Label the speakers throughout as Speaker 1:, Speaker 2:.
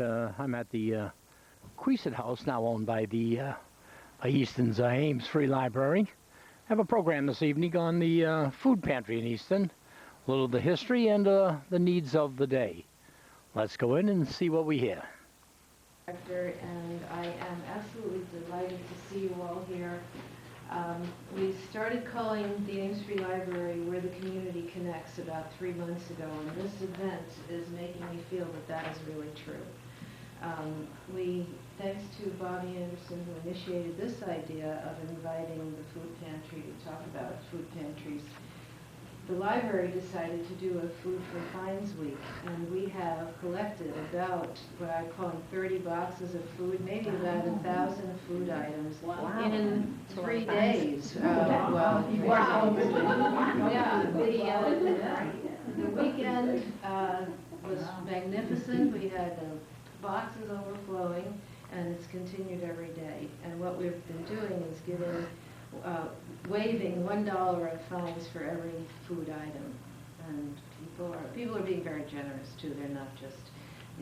Speaker 1: I'm at the Queeset House, now owned by the Easton's Ames Free Library. I have a program this evening on the food pantry in Easton, a little of the history and the needs of the day. Let's go in and see what we hear.
Speaker 2: And I am absolutely delighted to see you all here. We started calling the Ames Free Library Where the Community Connects about 3 months ago, and this event is making me feel that that is really true. Thanks to Bobby Anderson, who initiated this idea of inviting the food pantry to talk about food pantries, the library decided to do a Food for Fines week, and we have collected about what I call 30 boxes of food, maybe about 1,000 food items in 3 days.
Speaker 3: Wow.
Speaker 2: Yeah, the weekend was magnificent. We had boxes overflowing, and it's continued every day. And what we've been doing is waiving $1 of fines for every food item, and people are being very generous too. They're not just,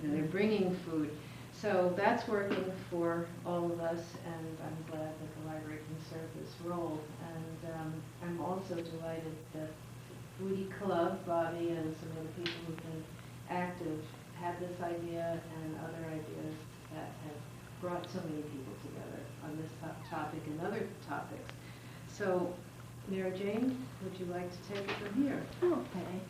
Speaker 2: they're bringing food. So that's working for all of us, and I'm glad that the library can serve this role. And I'm also delighted that Foodie Club, Bobby, and some of the people who've been active had this idea and other ideas that have brought so many people together on this topic and other topics. So, Mary Jane, would you like to take it from here?
Speaker 3: Okay.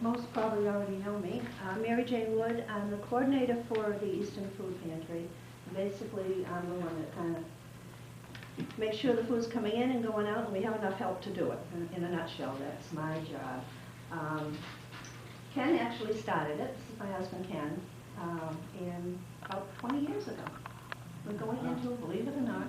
Speaker 3: Most probably already know me. Mary Jane Wood. I'm the coordinator for the Easton Food Pantry. Basically, I'm the one that kind of makes sure the food's coming in and going out, and we have enough help to do it. In a nutshell, that's my job. Ken actually started it. This is my husband, Ken, in about 20 years ago. We're going into, believe it or not,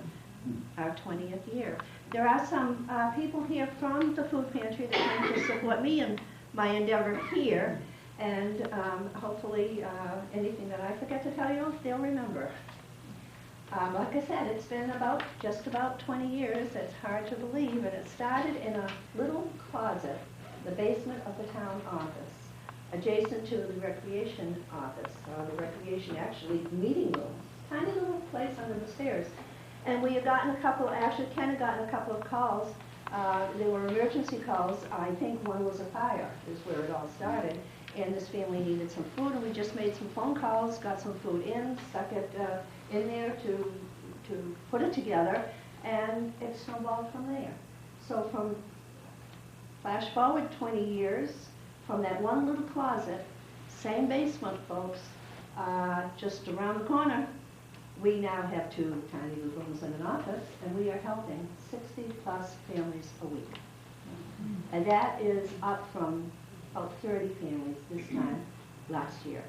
Speaker 3: our 20th year. There are some people here from the food pantry that came to support me in my endeavor here, and hopefully anything that I forget to tell you, they'll remember. Like I said, it's been just about 20 years. It's hard to believe, and it started in a little closet, the basement of the town office, adjacent to the recreation office, the recreation meeting room, tiny little place under the stairs. And we had gotten Ken had gotten a couple of calls. They were emergency calls. I think one was a fire, is where it all started. And this family needed some food, and we just made some phone calls, got some food in, stuck it in there to put it together, and it snowballed from there. So flash forward 20 years, from that one little closet, same basement, folks, just around the corner, we now have 2 tiny little rooms and an office, and we are helping 60-plus families a week. And that is up from about 30 families this time last year.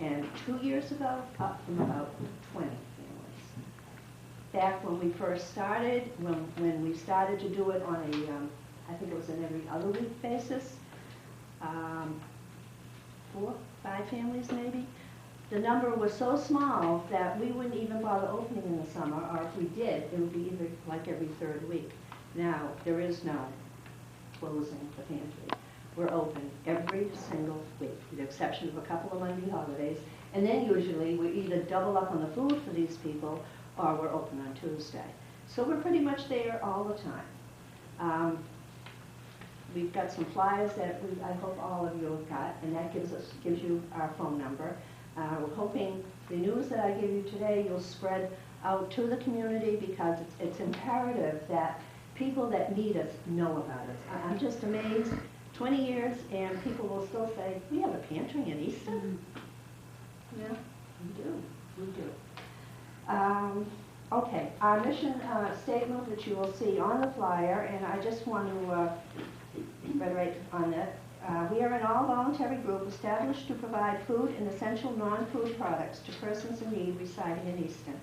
Speaker 3: And 2 years ago, up from about 20 families. Back when we first started, when we started to do it on I think it was an every other week basis, 4, 5 families maybe, the number was so small that we wouldn't even bother opening in the summer, or if we did, it would be either like every 3rd week. Now, there is no closing the pantry. We're open every single week, with the exception of a couple of Monday holidays, and then usually we either double up on the food for these people, or we're open on Tuesday. So we're pretty much there all the time. We've got some flyers that I hope all of you have got, and that gives you our phone number. We're hoping the news that I give you today you'll spread out to the community, because it's imperative that people that need us know about us. I'm just amazed, 20 years, and people will still say, we have a pantry in Easton? Yeah, we do. Okay, our mission statement, which you will see on the flyer, and I just want to reiterate on that. We are an all-voluntary group established to provide food and essential non-food products to persons in need residing in Easton,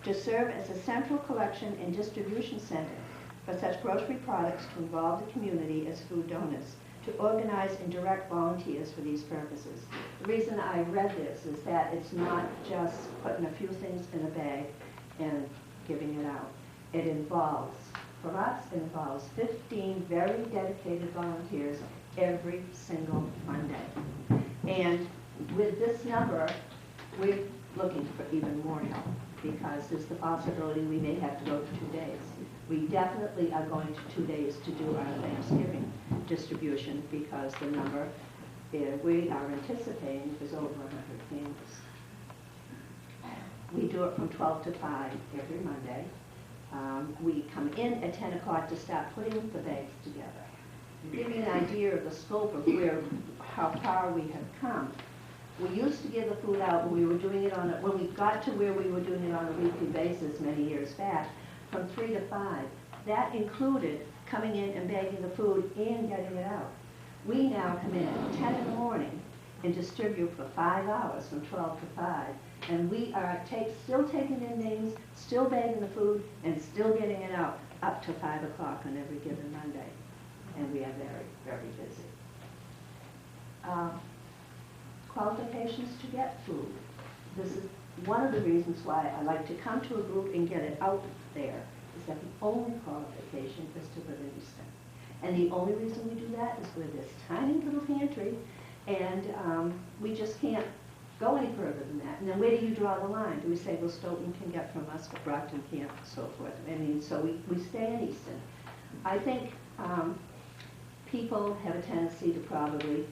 Speaker 3: to serve as a central collection and distribution center for such grocery products to involve the community as food donors, to organize and direct volunteers for these purposes. The reason I read this is that it's not just putting a few things in a bag and giving it out. It involves, for us, it involves 15 very dedicated volunteers every single Monday. And with this number, we're looking for even more help because there's the possibility we may have to go to 2 days. We definitely are going to 2 days to do our Thanksgiving distribution because the number we are anticipating is over 100 families. We do it from 12 to 5 every Monday. We come in at 10 o'clock to start putting the bags together. To give you an idea of the scope of how far we have come, we used to give the food out when we were doing it when we got to where we were doing it on a weekly basis many years back, from 3 to 5. That included coming in and bagging the food and getting it out. We now come in at 10 in the morning and distribute for 5 hours from 12 to 5. And we are still taking in names, still bagging the food, and still getting it out up to 5 o'clock on every given Monday. And we are very, very busy. Qualifications to get food. This is one of the reasons why I like to come to a group and get it out there, is that the only qualification is to live in Easton. And the only reason we do that is we're this tiny little pantry, and we just can't go any further than that. And then where do you draw the line? Do we say, well, Stoughton can get from us, but Brockton can't, and so forth? I mean, so we stay in Easton. I think people have a tendency to probably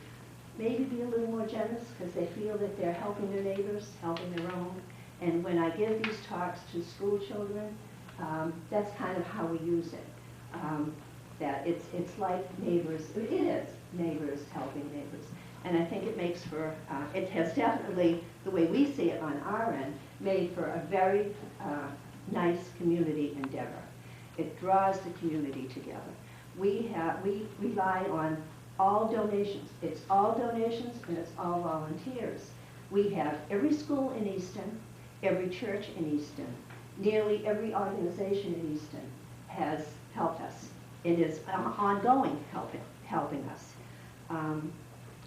Speaker 3: maybe be a little more generous because they feel that they're helping their neighbors, helping their own. And when I give these talks to school children, that's kind of how we use it. That it's like neighbors, it is neighbors helping neighbors. And I think it makes for, it has definitely, the way we see it on our end, made for a very nice community endeavor. It draws the community together. We rely on all donations. It's all donations and it's all volunteers. We have every school in Easton, every church in Easton, nearly every organization in Easton has helped us. It is ongoing helping us.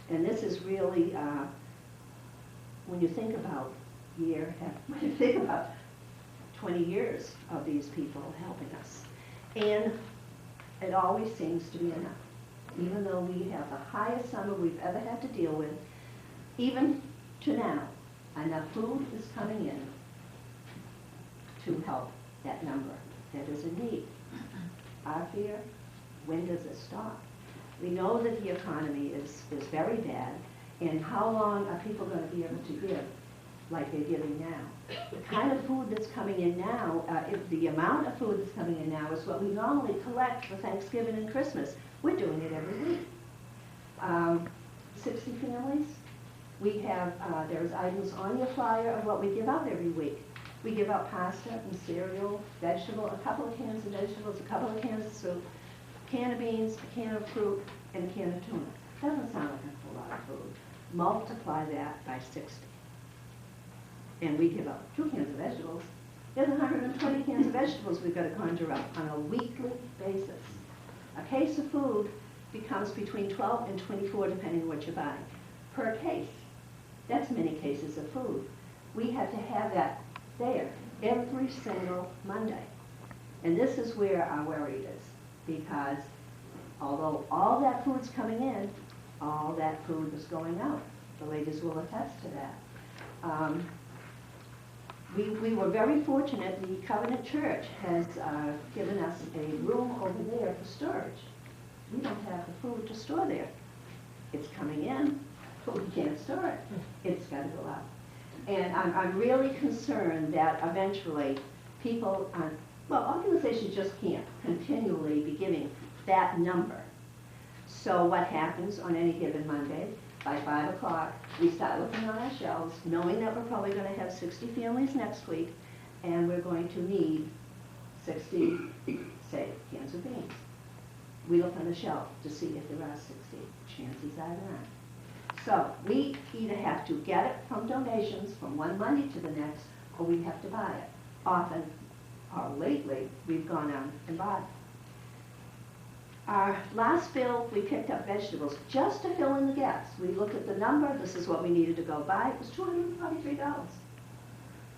Speaker 3: And this is really, when you think about when you think about 20 years of these people helping us. And it always seems to be enough. Even though we have the highest summer we've ever had to deal with, even to now, enough food is coming in to help that number that is in need. Our fear, when does it stop? We know that the economy is very bad, and how long are people going to be able to give like they're giving now? The kind of food that's coming in now, if the amount of food that's coming in now is what we normally collect for Thanksgiving and Christmas. We're doing it every week. 60 families. We have, there's items on your flyer of what we give out every week. We give out pasta and cereal, vegetable, a couple of cans of vegetables, a couple of cans of soup, a can of beans, a can of fruit, and a can of tuna. Doesn't sound like a whole lot of food. Multiply that by 60. And we give out 2 cans of vegetables. There's 120 cans of vegetables we've got to conjure up on a weekly basis. A case of food becomes between 12 and 24, depending on what you're buying, per case. That's many cases of food. We have to have that there every single Monday. And this is where our worry is, because although all that food's coming in, all that food is going out. The ladies will attest to that. We were very fortunate. The Covenant Church has given us a room over there for storage. We don't have the food to store there. It's coming in, but we can't store it. It's got to go out. And I'm really concerned that eventually people, organizations just can't continually be giving that number. So what happens on any given Monday? By 5 o'clock, we start looking on our shelves, knowing that we're probably going to have 60 families next week, and we're going to need 60, say, cans of beans. We look on the shelf to see if there are 60. Chances are there aren't. So we either have to get it from donations from one Monday to the next, or we have to buy it. Often, or lately, we've gone out and bought it. Our last bill, we picked up vegetables just to fill in the gaps. We looked at the number, this is what we needed to go buy, it was $243.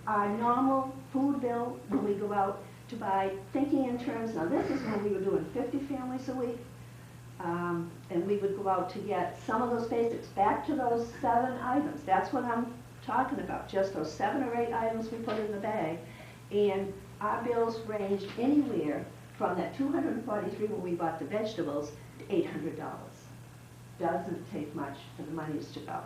Speaker 3: Our normal food bill, when we go out to buy, thinking in terms, now this is when we were doing 50 families a week, and we would go out to get some of those basics, back to those 7 items. That's what I'm talking about, just those 7 or 8 items we put in the bag. And our bills ranged anywhere from that $243 when we bought the vegetables to $800. Doesn't take much for the monies to go.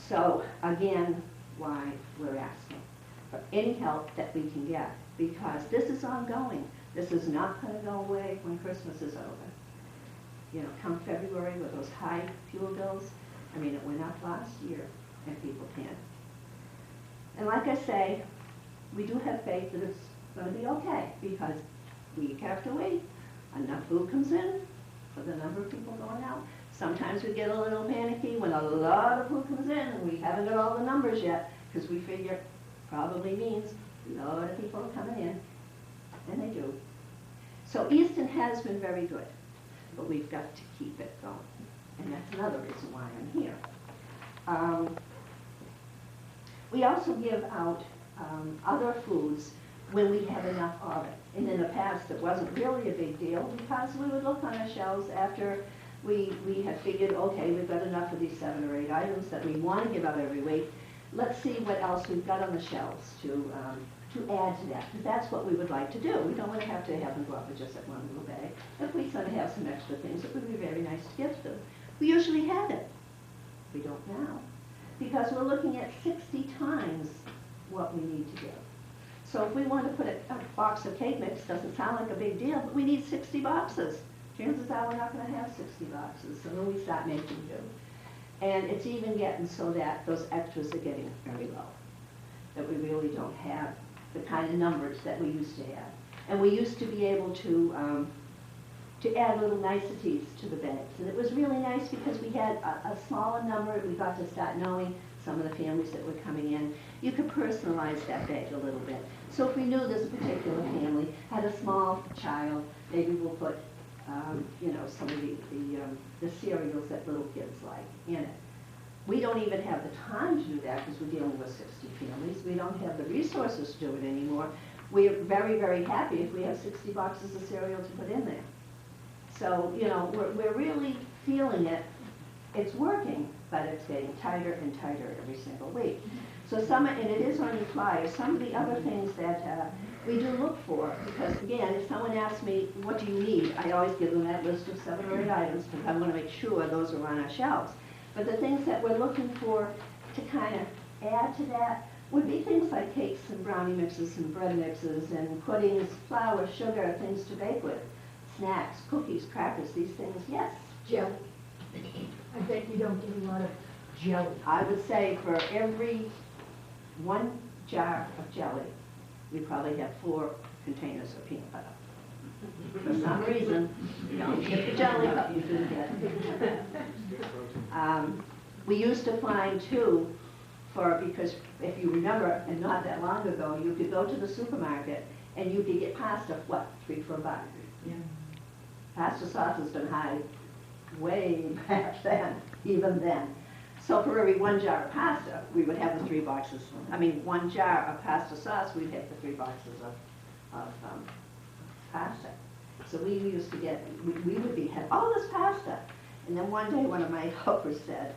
Speaker 3: So again, why we're asking for any help that we can get, because this is ongoing. This is not going to go away when Christmas is over. You know, come February with those high fuel bills, I mean, it went up last year and people panicked. And like I say, we do have faith that it's going to be okay, because week after week, enough food comes in for the number of people going out. Sometimes we get a little panicky when a lot of food comes in and we haven't got all the numbers yet, because we figure probably means a lot of people are coming in, and they do. So Easton has been very good, but we've got to keep it going, and that's another reason why I'm here. We also give out other foods when we have enough of it. And in the past, it wasn't really a big deal, because we would look on our shelves after we had figured, okay, we've got enough of these 7 or 8 items that we want to give out every week. Let's see what else we've got on the shelves to add to that, because that's what we would like to do. We don't want to have them go up with just that one little bag. If we sort of have some extra things, it would be very nice to give them. We usually have it. We don't now, because we're looking at 60 times what we need to give. So if we want to put a box of cake mix, doesn't sound like a big deal, but we need 60 boxes. Chances are we're not going to have 60 boxes, so then we start making do. And it's even getting so that those extras are getting very low, that we really don't have the kind of numbers that we used to have. And we used to be able to add little niceties to the bags. And it was really nice because we had a smaller number. We got to start knowing some of the families that were coming in. You could personalize that bag a little bit. So if we knew this particular family had a small child, maybe we'll put you know, some of the cereals that little kids like in it. We don't even have the time to do that because we're dealing with 60 families. We don't have the resources to do it anymore. We're very, very happy if we have 60 boxes of cereal to put in there. So, you know, we're really feeling it. It's working, but it's getting tighter and tighter every single week. So and it is on your flyer, some of the other things that we do look for, because again, if someone asks me, what do you need? I always give them that list of 7 or 8 items, because I want to make sure those are on our shelves. But the things that we're looking for to kind of add to that would be things like cakes and brownie mixes and bread mixes and puddings, flour, sugar, things to bake with, snacks, cookies, crackers, these things, yes.
Speaker 4: Jelly. I bet you don't get a lot of jelly.
Speaker 3: I would say for every 1 jar of jelly, we probably have 4 containers of peanut butter. For some reason, you don't get the jelly, but you do get it. We used to find too, because if you remember, and not that long ago, you could go to the supermarket and you could get pasta, what, 3 for $1?
Speaker 4: Yeah.
Speaker 3: Pasta sauce has been high way back then, even then. So for every 1 jar of pasta, we would have the 3 boxes. 1 jar of pasta sauce, we'd have the 3 boxes of pasta. So we used to get, we would have all this pasta. And then one day one of my helpers said,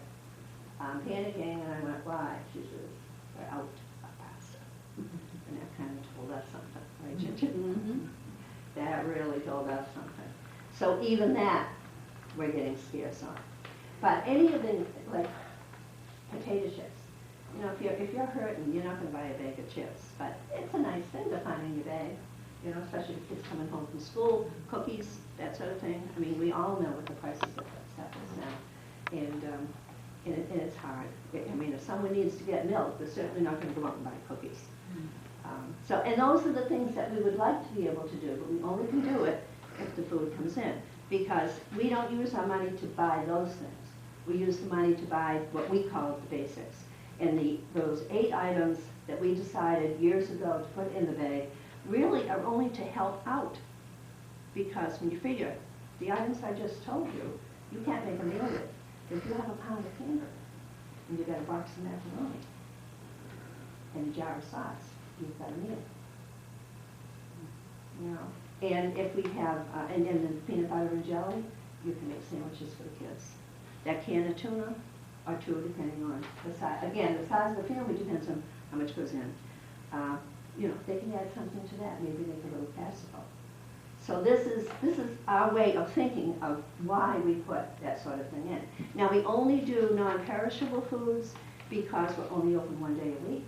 Speaker 3: I'm panicking, and I went, why? She says, we're out of pasta. And that kind of told us something, right, Ginger?
Speaker 2: Mm-hmm.
Speaker 3: That really told us something. So even that, we're getting scarce on. But any of the, like, potato chips, you know, if you're hurting, you're not going to buy a bag of chips. But it's a nice thing to find in your bag, you know, especially if kids coming home from school, cookies, that sort of thing. We all know what the prices of that stuff is now. And it's hard. If someone needs to get milk, they're certainly not going to go out and buy cookies. And those are the things that we would like to be able to do, but we only can do it if the food comes in, because we don't use our money to buy those things. We use the money to buy what we call the basics. And those 8 items that we decided years ago to put in the bag really are only to help out, because when you figure the items I just told you, you can't make a meal with. If you have a pound of hamburger and you've got a box of macaroni and a jar of sauce, you've got a meal. You know, and if we have, and then the peanut butter and jelly, you can make sandwiches for the kids. That can of tuna, or two, depending on the size. Again, the size of the family depends on how much goes in. You know, they can add something to that, maybe make a little casserole. So this is our way of thinking of why we put that sort of thing in. Now, we only do non-perishable foods because we're only open one day a week.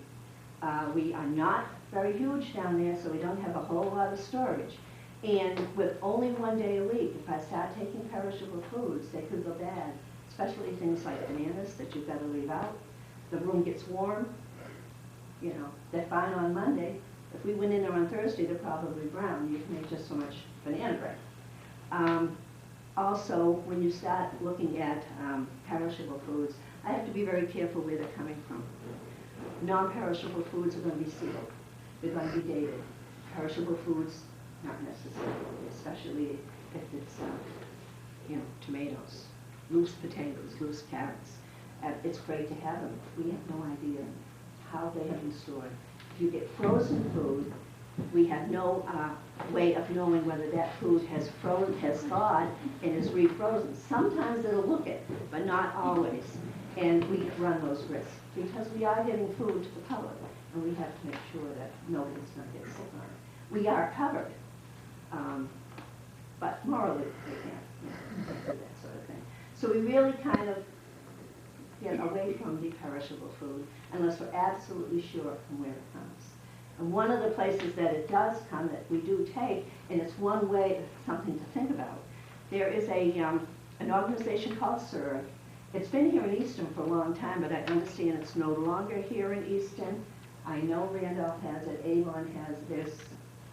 Speaker 3: We are not very huge down there, so we don't have a whole lot of storage. And with only one day a week, if I start taking perishable foods, they could go bad, especially things like bananas that you've got to leave out. The room gets warm, you know, they're fine on Monday. If we went in there on Thursday, they're probably brown. You can make just so much banana bread. Also, when you start looking at perishable foods, I have to be very careful where they're coming from. Non-perishable foods are going to be sealed. They're going to be dated. Perishable foods, not necessarily, especially if it's, you know, tomatoes, loose potatoes, loose carrots. It's great to have them. We have no idea how they have been stored. If you get frozen food, we have no way of knowing whether that food has thawed and is refrozen. Sometimes it'll look it, but not always. And we run those risks because we are giving food to the public, and we have to make sure that nobody's going to get sick on it. We are covered, but morally they can't do that sort of thing. So we really kind of get away from the perishable food unless we're absolutely sure from where it comes. And one of the places that it does come that we do take, and it's one way, something to think about, there is an organization called SERVE. It's been here in Easton for a long time, but I understand it's no longer here in Easton. I know Randolph has it, Avon has it. There's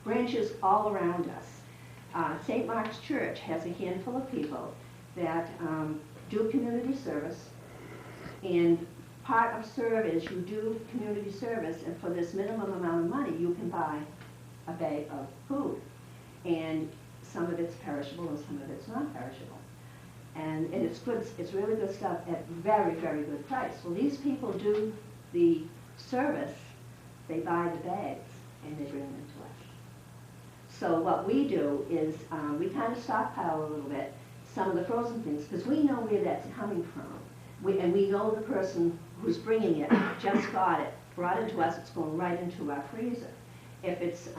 Speaker 3: branches all around us. St. Mark's Church has a handful of people that do community service. And part of SERVE is you do community service, and for this minimum amount of money, you can buy a bag of food. And some of it's perishable and some of it's not perishable. And it's good, it's really good stuff at very, very good price. Well, these people do the service, they buy the bags, and they bring them to us. So what we do is we kind of stockpile a little bit some of the frozen things, because we know where that's coming from. And we know the person who's bringing it just got it, brought it to us, it's going right into our freezer. If it's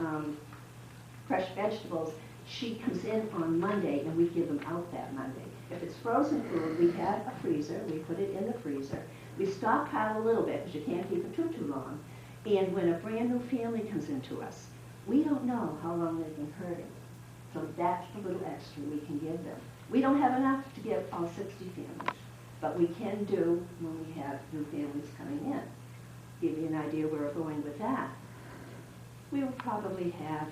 Speaker 3: fresh vegetables, she comes in on Monday and we give them out that Monday. If it's frozen food, we have a freezer, we put it in the freezer. We stockpile a little bit because you can't keep it too long. And when a brand new family comes into us, we don't know how long they've been hurting. So that's the little extra we can give them. We don't have enough to give all 60 families, but we can do when we have new families coming in. Give you an idea where we're going with that. We will probably have,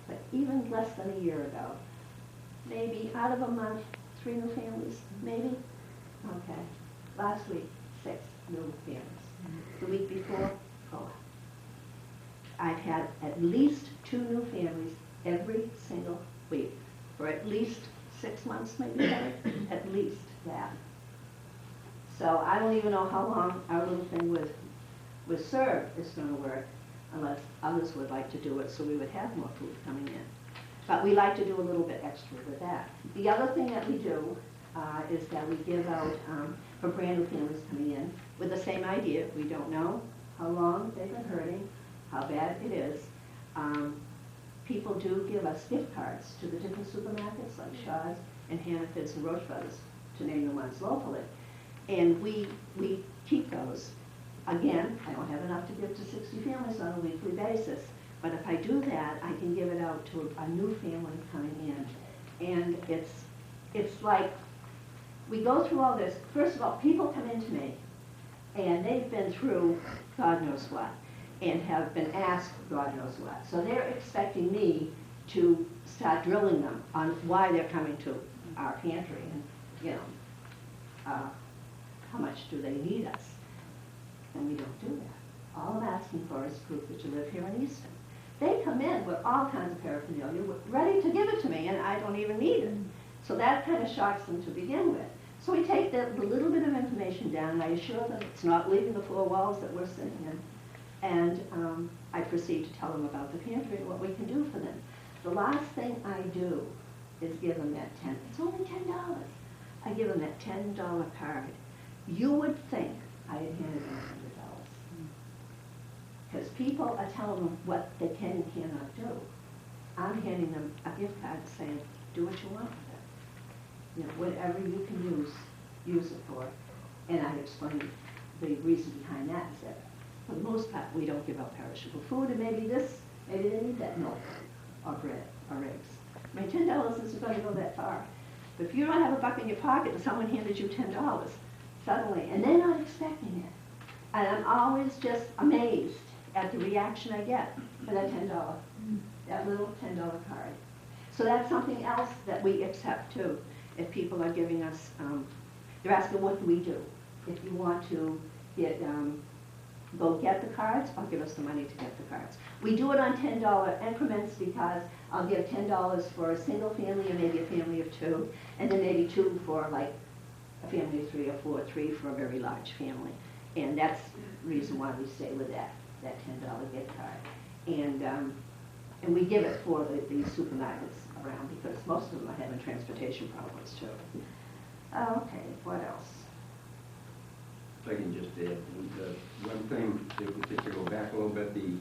Speaker 3: but even less than a year ago, maybe out of a month, 3 new families, maybe? Okay. Last week, 6 new families. The week before, 4. I've had at least 2 new families every single week for at least 6 months, maybe, at least that. So I don't even know how long our little thing with SERVE is going to work unless others would like to do it, so we would have more food coming in. But we like to do a little bit extra with that. The other thing that we do is that we give out for brand new families coming in with the same idea. We don't know how long they've been hurting, how bad it is. People do give us gift cards to the different supermarkets like Shaw's and Hannaford's and Roche Brothers, to name the ones locally. And we keep those. Again, I don't have enough to give to 60 families on a weekly basis, but if I do that, I can give it out to a new family coming in. And it's like, we go through all this. First of all, people come into me, and they've been through God knows what, and have been asked God knows what. So they're expecting me to start drilling them on why they're coming to our pantry, and, you know, how much do they need us? And we don't do that. All I'm asking for is proof that you live here in Easton. They come in with all kinds of paraphernalia, ready to give it to me, and I don't even need it. So that kind of shocks them to begin with. So we take the little bit of information down, and I assure them it's not leaving the 4 walls that we're sitting in. And I proceed to tell them about the pantry and what we can do for them. The last thing I do is give them that it's only $10. I give them that $10 card You would think I had handed them $100. Because people are telling them what they can and cannot do. I'm handing them a gift card saying, do what you want with it. You know, whatever you can use it for. And I explained the reason behind that is that for the most part, we don't give out perishable food, and maybe they need that milk or bread or eggs. I mean, $10 isn't going to go that far. But if you don't have a buck in your pocket and someone handed you $10 suddenly, and they're not expecting it, and I'm always just amazed at the reaction I get for that $10, that little $10 card. So that's something else that we accept too. If people are giving us, they're asking what do we do? If you want to go get the cards, or give us the money to get the cards. We do it on $10 increments because I'll give $10 for a single family or maybe a family of 2, and then maybe 2 for like a family of 3 or 4, 3 for a very large family. And that's the reason why we stay with that $10 gift card. And we give it for the supermarkets around because most of them are having transportation problems too. Okay, what else?
Speaker 5: If I can just add, one thing, just to go back a little bit, the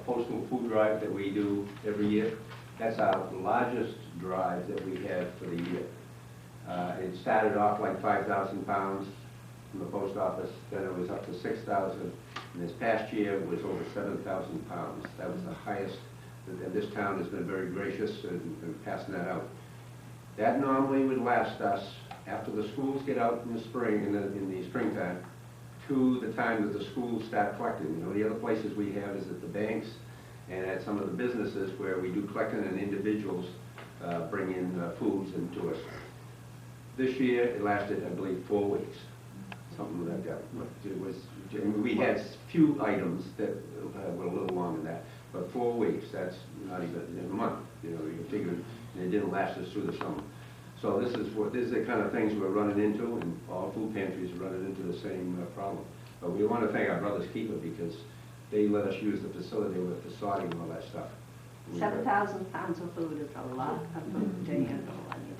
Speaker 5: postal food drive that we do every year, that's our largest drive that we have for the year. It started off like 5,000 pounds from the post office, then it was up to 6,000, and this past year it was over 7,000 pounds. That was the highest, and this town has been very gracious in passing that out. That normally would last us, after the schools get out in the spring, in the springtime, to the time that the schools start collecting. You know, the other places we have is at the banks and at some of the businesses where we do collecting and individuals bring in foods into us. This year, it lasted, I believe, 4 weeks, something like that. It was, we had few items that were a little longer than that, but 4 weeks, that's not even a month. You know, you figure it didn't last us through the summer. So this is the kind of things we're running into, and all food pantries are running into the same problem. But we want to thank our Brothers Keeper because they let us use the facility with the sorting and all that stuff.
Speaker 3: 7,000 pounds of food is a lot of food to handle, I mean,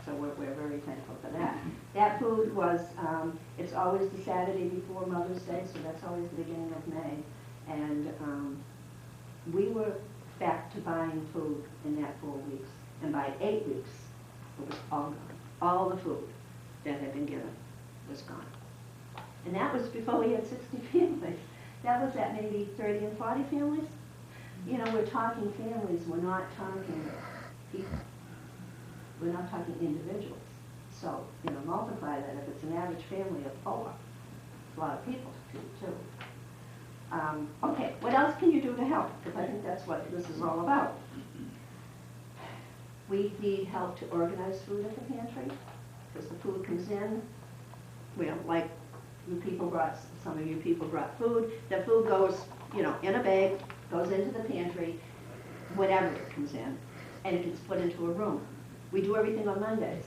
Speaker 3: so we're very thankful for that. That food was, it's always the Saturday before Mother's Day, so that's always the beginning of May. And we were back to buying food in that 4 weeks. And by 8 weeks, it was all gone. All the food that had been given was gone. And that was before we had 60 families. That was at maybe 30 and 40 families. You know, we're talking families, we're not talking people. We're not talking individuals. So, you know, multiply that. If it's an average family of 4, it's a lot of people to feed too. Okay, what else can you do to help? Because I think that's what this is all about. We need help to organize food at the pantry, because the food comes in, well, like some of you people brought food, the food goes, you know, in a bag, goes into the pantry, whenever it comes in, and it gets put into a room. We do everything on Mondays,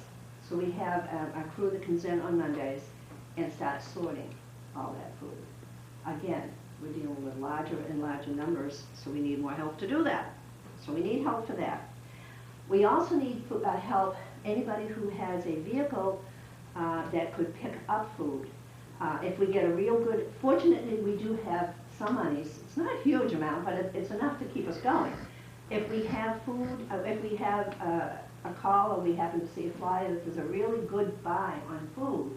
Speaker 3: so we have a crew that comes in on Mondays and starts sorting all that food. Again, we're dealing with larger and larger numbers, so we need more help to do that. So we need help for that. We also need help, anybody who has a vehicle that could pick up food. If we get a real good, fortunately we do have some monies. It's not a huge amount, but it's enough to keep us going. If we have food, if we have a call or we happen to see a flyer that there's a really good buy on food,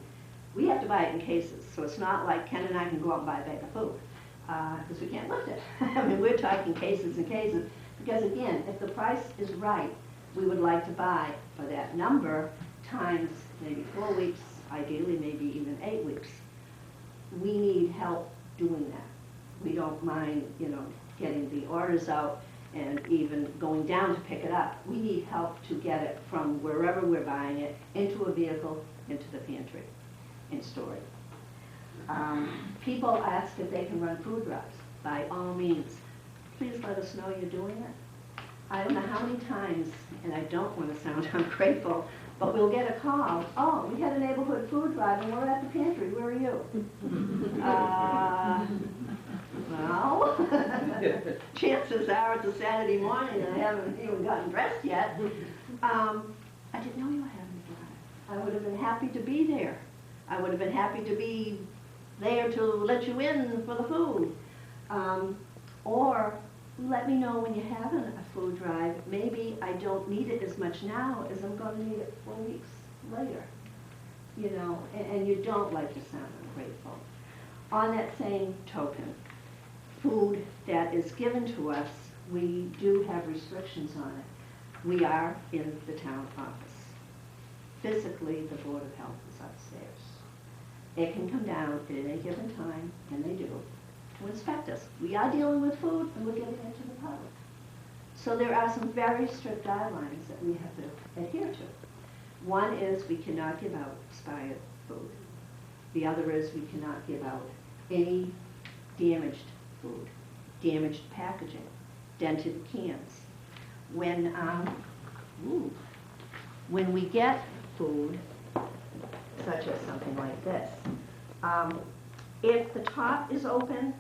Speaker 3: we have to buy it in cases. So it's not like Ken and I can go out and buy a bag of food because we can't lift it. I mean, we're talking cases and cases because again, if the price is right, we would like to buy for that number times maybe 4 weeks, ideally maybe even 8 weeks. We need help doing that. We don't mind, you know, getting the orders out and even going down to pick it up. We need help to get it from wherever we're buying it into a vehicle, into the pantry, and store it. People ask if they can run food drives. By all means, please let us know you're doing it. I don't know how many times, and I don't want to sound ungrateful, but we'll get a call. Oh, we had a neighborhood food drive and we're at the pantry. Where are you? Well, chances are it's a Saturday morning and I haven't even gotten dressed yet. I didn't know you were having a drive. I would have been happy to be there. I would have been happy to be there to let you in for the food. Or let me know when you're having a food drive. Maybe I don't need it as much now as I'm going to need it 4 weeks later. You know, and you don't like to sound ungrateful. On that same token, food that is given to us, we do have restrictions on it. We are in the town office. Physically, the Board of Health is upstairs. It can come down at any given time, and they do, to inspect us. We are dealing with food, and we're getting it to the public. So there are some very strict guidelines that we have to adhere to. One is we cannot give out expired food. The other is we cannot give out any damaged food, damaged packaging, dented cans. When we get food, such as something like this, if the top is open,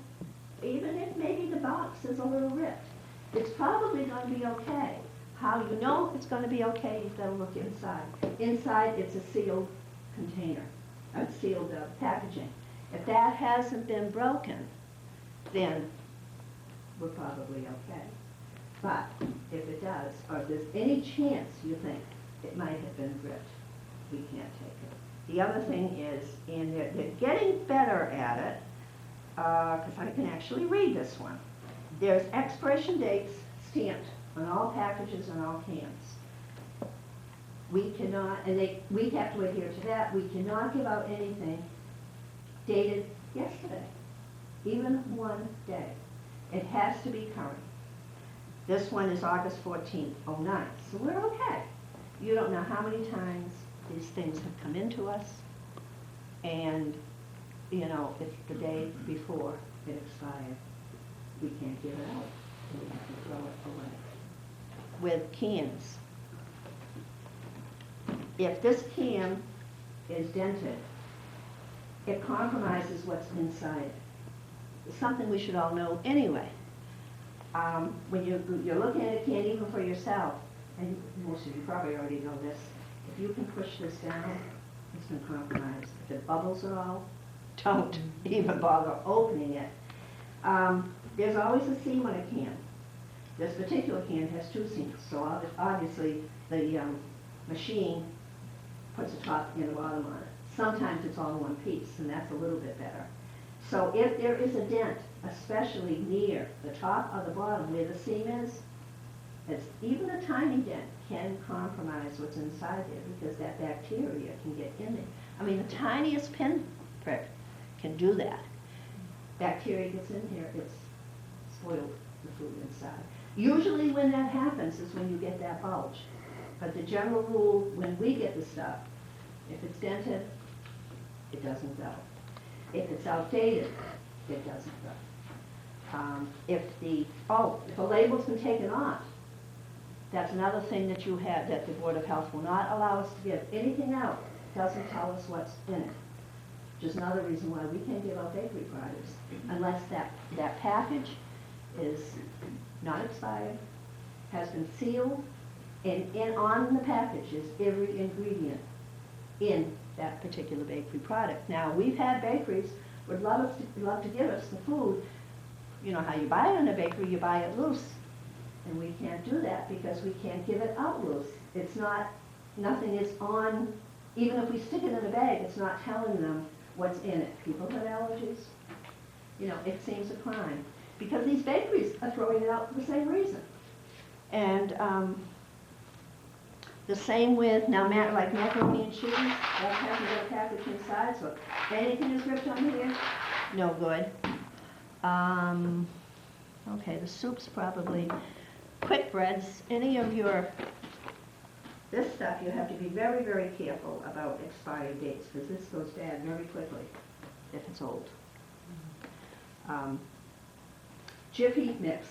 Speaker 3: even if maybe the box is a little ripped, it's probably going to be okay. How you know it's going to be okay, you've got to look inside. Inside, it's a sealed container, a sealed packaging. If that hasn't been broken, then we're probably okay. But if it does, or if there's any chance you think it might have been ripped, we can't take it. The other thing is, and they're getting better at it, because I can actually read this one. There's expiration dates stamped on all packages and all cans. We cannot, and we have to adhere to that. We cannot give out anything dated yesterday, even 1 day. It has to be current. This one is August 14th, '09, so we're okay. You don't know how many times these things have come into us, and, you know, it's the day before it expired. We can't give it out. We have to throw it away. With cans, if this can is dented, it compromises what's inside. It's something we should all know anyway. When you're looking at a can, even for yourself, and most of you probably already know this, if you can push this down, it's been compromised. If it bubbles at all, don't even bother opening it. There's always a seam on a can. This particular can has 2 seams, so obviously the machine puts a top and a bottom on it. Sometimes it's all in one piece, and that's a little bit better. So if there is a dent, especially near the top or the bottom where the seam is, even a tiny dent can compromise what's inside there because that bacteria can get in there. I mean, the tiniest pin prick can do that. Bacteria gets in here, it's spoiled the food inside. Usually when that happens is when you get that bulge. But the general rule, when we get the stuff, if it's dented, it doesn't go. If it's outdated, it doesn't go. If the label's been taken off, that's another thing that you have, that the Board of Health will not allow us to give anything out. Doesn't tell us what's in it. Which is another reason why we can't give out bakery products unless that package is not expired, has been sealed, and on the package is every ingredient in that particular bakery product. Now, we've had bakeries would love to give us the food. You know how you buy it in a bakery, you buy it loose. And we can't do that because we can't give it out loose. It's not, nothing is on, even if we stick it in a bag, it's not telling them what's in it. People have allergies. You know, it seems a crime. Because these bakeries are throwing it out for the same reason. And the same with, now like macaroni and cheese, that has to get a package inside, so if anything is ripped on here, no good. Okay, the soup's probably, quick breads, any of this stuff you have to be very, very careful about expiry dates, because this goes bad very quickly if it's old. Jiffy Mix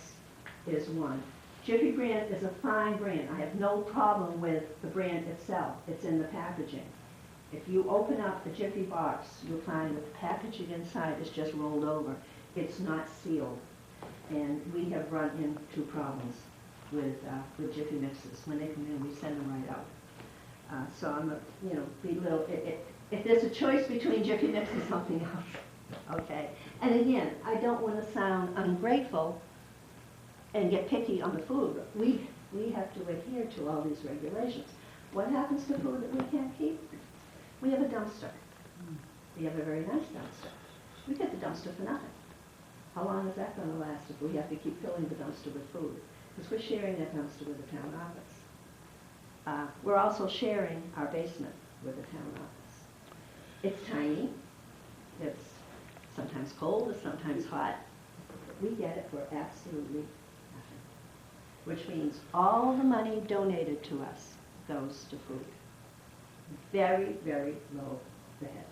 Speaker 3: is one. Jiffy brand is a fine brand. I have no problem with the brand itself. It's in the packaging. If you open up the Jiffy box, you'll find that the packaging inside is just rolled over. It's not sealed. And we have run into problems with Jiffy Mixes. When they come in, we send them right out. So I'm, belittle. if there's a choice between Jiffy Mix and something else, okay? And again, I don't want to sound ungrateful and get picky on the food. We have to adhere to all these regulations. What happens to food that we can't keep? We have a dumpster. We have a very nice dumpster. We get the dumpster for nothing. How long is that going to last if we have to keep filling the dumpster with food? Because we're sharing that dumpster with the town office. We're also sharing our basement with the town office. It's tiny. It's sometimes cold, it's sometimes hot. But we get it for absolutely nothing. Which means all the money donated to us goes to food. Very, very low the head.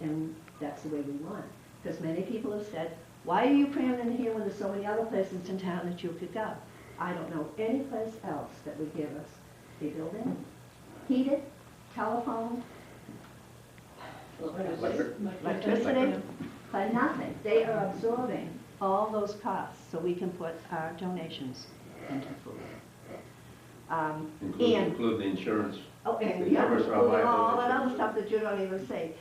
Speaker 3: And that's the way we want it. Because many people have said, why are you crammed in here when there's so many other places in town that you could go? I don't know any place else that would give us a building, heated, telephone, electricity, but nothing. They are absorbing all those costs so we can put our donations into food.
Speaker 5: Include the insurance.
Speaker 3: Oh, and
Speaker 5: They
Speaker 3: yeah,
Speaker 5: cover us our
Speaker 3: including all that
Speaker 5: liability.
Speaker 3: other stuff that you don't even see.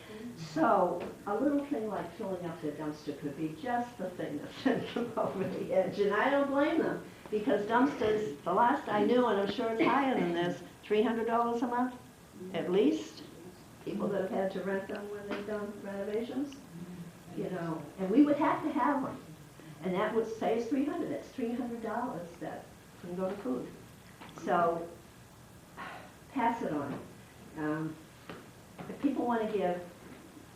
Speaker 3: So a little thing like filling up the dumpster could be just the thing that sends them over the edge. And I don't blame them, because dumpsters, the last I knew, and I'm sure it's higher than this, $300 a month, at least. People that have had to rent them when they've done renovations, you know. And we would have to have one. And that would say it's $300. That's $300 that can go to food. So pass it on. If people want to give,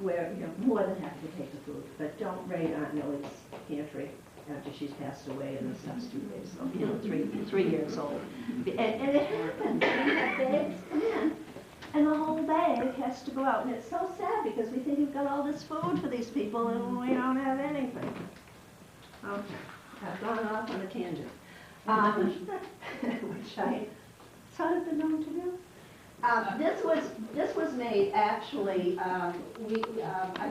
Speaker 3: we're more than happy to take the food, but don't raid Aunt Millie's pantry after she's passed away and the stuff's 2 days old, 3 years old. And it happens. We have bags come in, and the whole bag has to go out. And it's so sad because we think we've got all this food for these people and we don't have anything. Okay, I've gone off on a tangent, which I sort of been known to do. This was made actually. I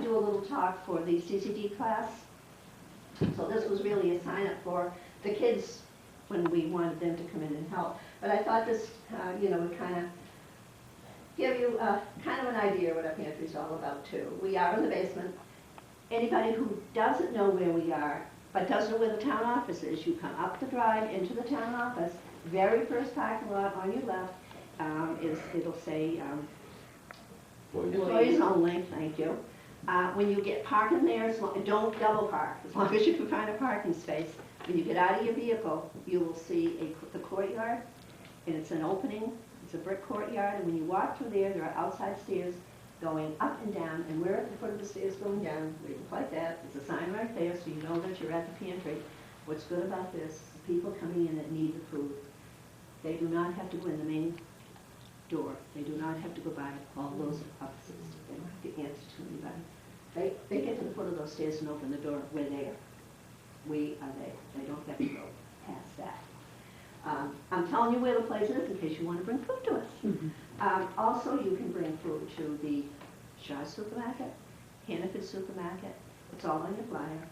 Speaker 3: do a little talk for the CCD class, so this was really a sign up for the kids when we wanted them to come in and help. But I thought this, would kind of give you kind of an idea what our pantry's all about too. We are in the basement. Anybody who doesn't know where we are, but doesn't know where the town office is, you come up the drive into the town office. Very first parking lot on your left. It'll say employees only, thank you. When you get parking there, don't double park, as long as you can find a parking space. When you get out of your vehicle, you will see the courtyard, and it's an opening, it's a brick courtyard, and when you walk through there are outside stairs going up and down, and we're at the foot of the stairs going down, we look like that. There's a sign right there, so you know that you're at the pantry. What's good about this, the people coming in that need the food, they do not have to go in the main door. They do not have to go by all those offices. They don't have to answer to anybody. They get to the foot of those stairs and open the door. We're there. We are there. They don't have to go past that. I'm telling you where the place is in case you want to bring food to us. Mm-hmm. Also, you can bring food to the Shaw Supermarket, Hannaford Supermarket. It's all on your flyer.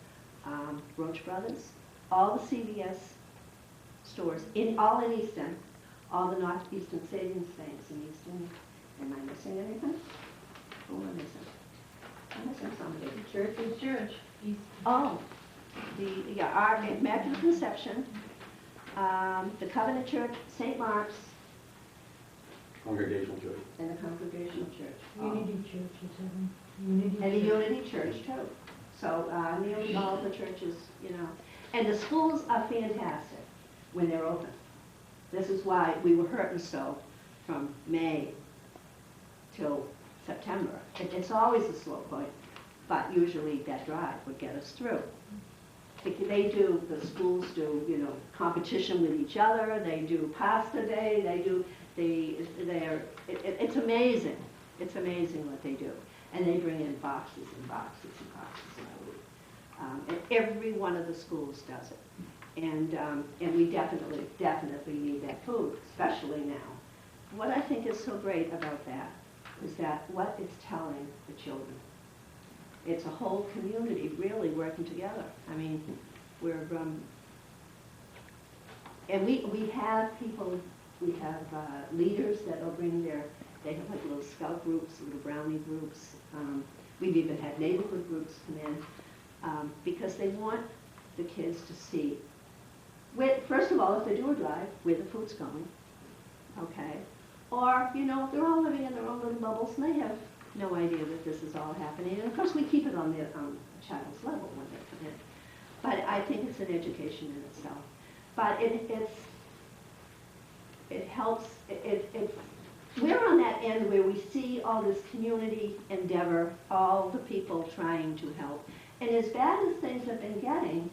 Speaker 3: Roach Brothers, all the CVS stores, all in Easton. All the Northeastern Savings Banks in Easton. Am I missing anything? Who am I missing? I'm missing somebody.
Speaker 2: Church is church.
Speaker 3: Oh, our Immaculate Conception, the Covenant Church, St. Mark's,
Speaker 5: Congregational church.
Speaker 3: and the Congregational Church.
Speaker 4: Unity Church is having, Unity
Speaker 3: And the
Speaker 4: Church.
Speaker 3: Unity Church too. So nearly all the churches, And the schools are fantastic when they're open. This is why we were hurting so from May till September. It's always a slow point, but usually that drive would get us through. The schools do, competition with each other. They do pasta day. It's amazing. It's amazing what they do. And they bring in boxes and boxes and boxes of food. And every one of the schools does it. And we definitely need that food, especially now. What I think is so great about that is that what it's telling the children. It's a whole community really working together. I mean, and we have people, we have leaders that will bring their They have like little scout groups, little brownie groups. We've even had neighborhood groups come in because they want the kids to see, where, first of all, if they do a drive, where the food's going, okay? Or, you know, they're all living in their own little bubbles and they have no idea that this is all happening. And of course, we keep it on the child's level when they come in. But I think it's an education in itself. But it helps, we're on that end where we see all this community endeavor, all the people trying to help. And as bad as things have been getting,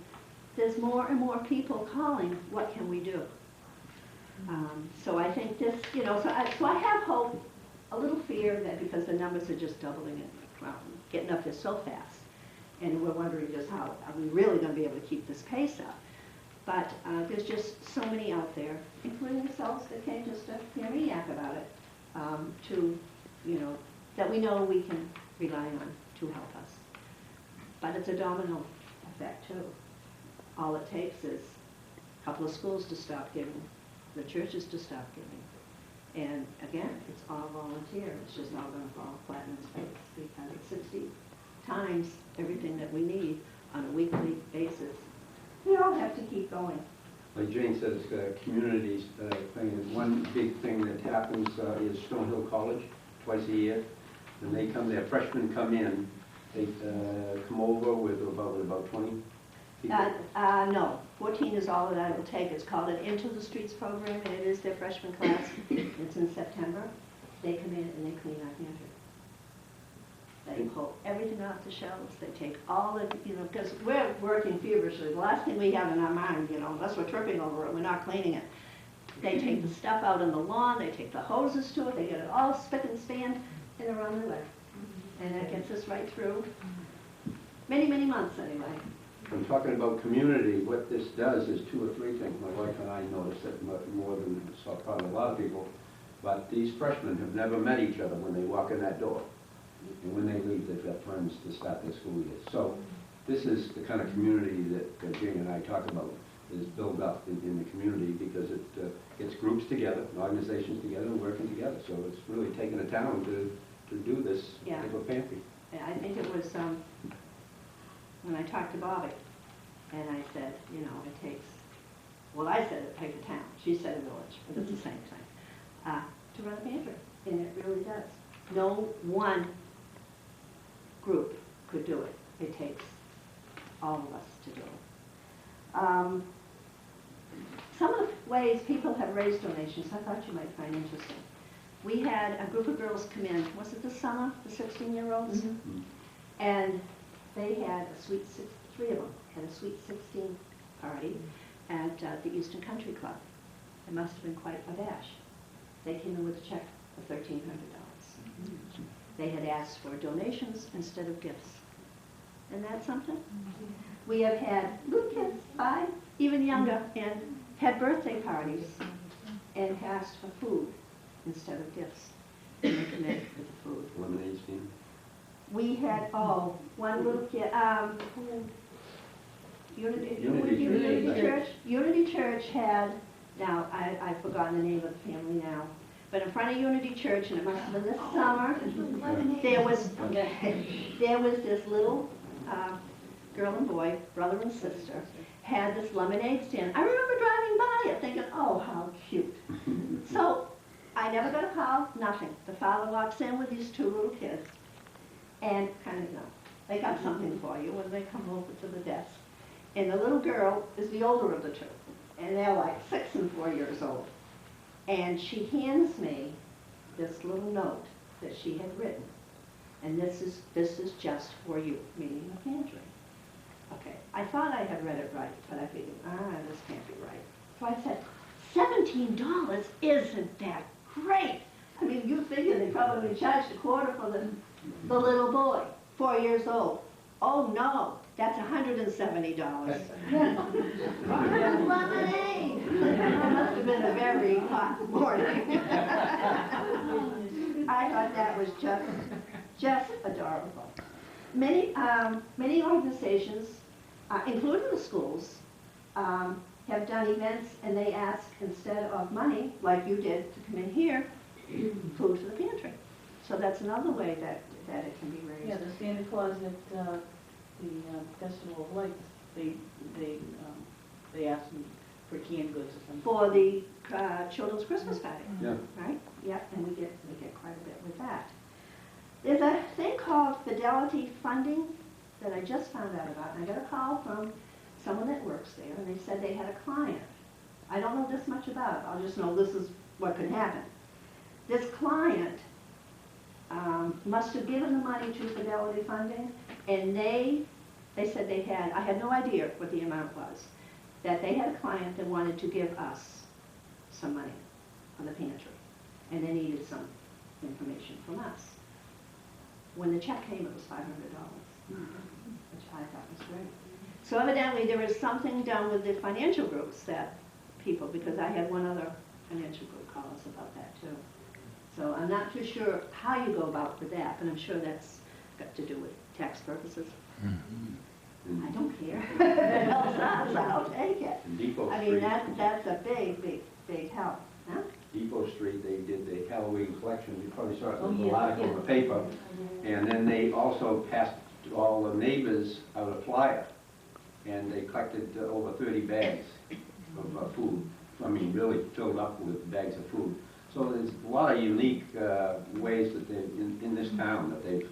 Speaker 3: there's more and more people calling, what can we do? So I think this, you know, so I have hope, a little fear that because the numbers are just doubling and getting up there so fast, and we're wondering just how, are we really going to be able to keep this pace up? But there's just so many out there, including yourselves, that came just to hear me yap about it, to, you know, that we know we can rely on to help us. But it's a domino effect too. All it takes is a couple of schools to stop giving, the churches to stop giving. And again, it's all volunteer. It's just all going to fall flat in its face because it's 60 times everything that we need on a weekly basis. We all have to keep going.
Speaker 5: Like Jane says, communities thing. One big thing that happens is Stonehill College twice a year. When they come, their freshmen come in, they come over with about 20 people.
Speaker 3: No, 14 is all that it will take. It's called an Into the Streets program, and it is their freshman class. It's in September. They come in and they clean our pantry. They pull everything off the shelves. They take all the, you know, because we're working feverishly. The last thing we have in our mind, you know, unless we're tripping over it, we're not cleaning it. They take the stuff out on the lawn. They take the hoses to it. They get it all spick and span, and they're on their way. And that gets us right through many, many months anyway.
Speaker 5: I'm talking about community. What this does is 2 or 3 things. My wife and I noticed it more than probably a lot of people. But these freshmen have never met each other when they walk in that door. And when they leave, they've got friends to start their school year. So this is the kind of community that Jane and I talk about, is built up in the community because it gets groups together, organizations together, and working together. So it's really taken a town to do this type of pantry.
Speaker 3: I think it was when I talked to Bobby, and I said, you know, it takes, well, I said it takes a town. She said a village, but it's the same thing, to run a pantry, and it really does. No one group could do it. It takes all of us to do it. Some of the ways people have raised donations I thought you might find interesting. We had a group of girls come in, was it this summer, the 16-year-olds? Mm-hmm. And they had a sweet 3 of them had a sweet 16 party at the Easton Country Club. It must have been quite a bash. They came in with a check for $1,300. Mm-hmm. They had asked for donations instead of gifts. Isn't that something? Mm-hmm. We have had little kids, 5, even younger, and had birthday parties and asked for food instead of gifts. And they come in with the food.
Speaker 5: Lemonade stand?
Speaker 3: We had, one little kid, Unity Church. Unity Church had, now, I've forgotten the name of the family now, but in front of Unity Church, and it must have been this summer, there was this little girl and boy, brother and sister, had this lemonade stand. I remember driving by it thinking, oh, how cute. So I never got a call, nothing. The father walks in with these 2 little kids and kind of, they got something for you when they come over to the desk. And the little girl is the older of the 2, and they're like 6 and 4 years old. And she hands me this little note that she had written. And this is just for you, meaning the pantry. Okay, I thought I had read it right, but I figured, this can't be right. So I said, $17, isn't that great? I mean, you figure they probably charged a quarter for the little boy, 4 years old. Oh no, that's $170. Lemonade! It must have been a very hot morning. I thought that was just adorable. Many organizations, including the schools, have done events and they ask, instead of money, like you did, to come in here, food for the pantry. So that's another way that it can be raised.
Speaker 6: Yeah, the Santa Claus at the Festival of Lights, they asked me for canned goods or something.
Speaker 3: For the children's Christmas party,
Speaker 5: Yeah.
Speaker 3: right? Yeah, and we get quite a bit with that. There's a thing called fidelity funding that I just found out about, and I got a call from someone that works there, and they said they had a client. I don't know this much about it, I'll just know this is what could happen. This client must have given the money to fidelity funding, and they said they had, I had no idea what the amount was, that they had a client that wanted to give us some money on the pantry, and they needed some information from us. When the check came, it was $500, which I thought was great. So evidently there is something done with the financial groups that people, because I had one other financial group call us about that too. So I'm not too sure how you go about with that, but I'm sure that's got to do with tax purposes. I don't care. It helps us, I'll take it.
Speaker 5: And Depot
Speaker 3: I
Speaker 5: Street.
Speaker 3: mean, that's a big help, huh?
Speaker 5: Depot Street, they did the Halloween collection, you probably saw it
Speaker 6: Oh,
Speaker 5: in the
Speaker 6: yeah,
Speaker 5: article in the paper. And then they also passed to all the neighbors out a flyer, and they collected over 30 bags of food. I mean, really filled up with bags of food. So there's a lot of unique ways that they, in this town, that they've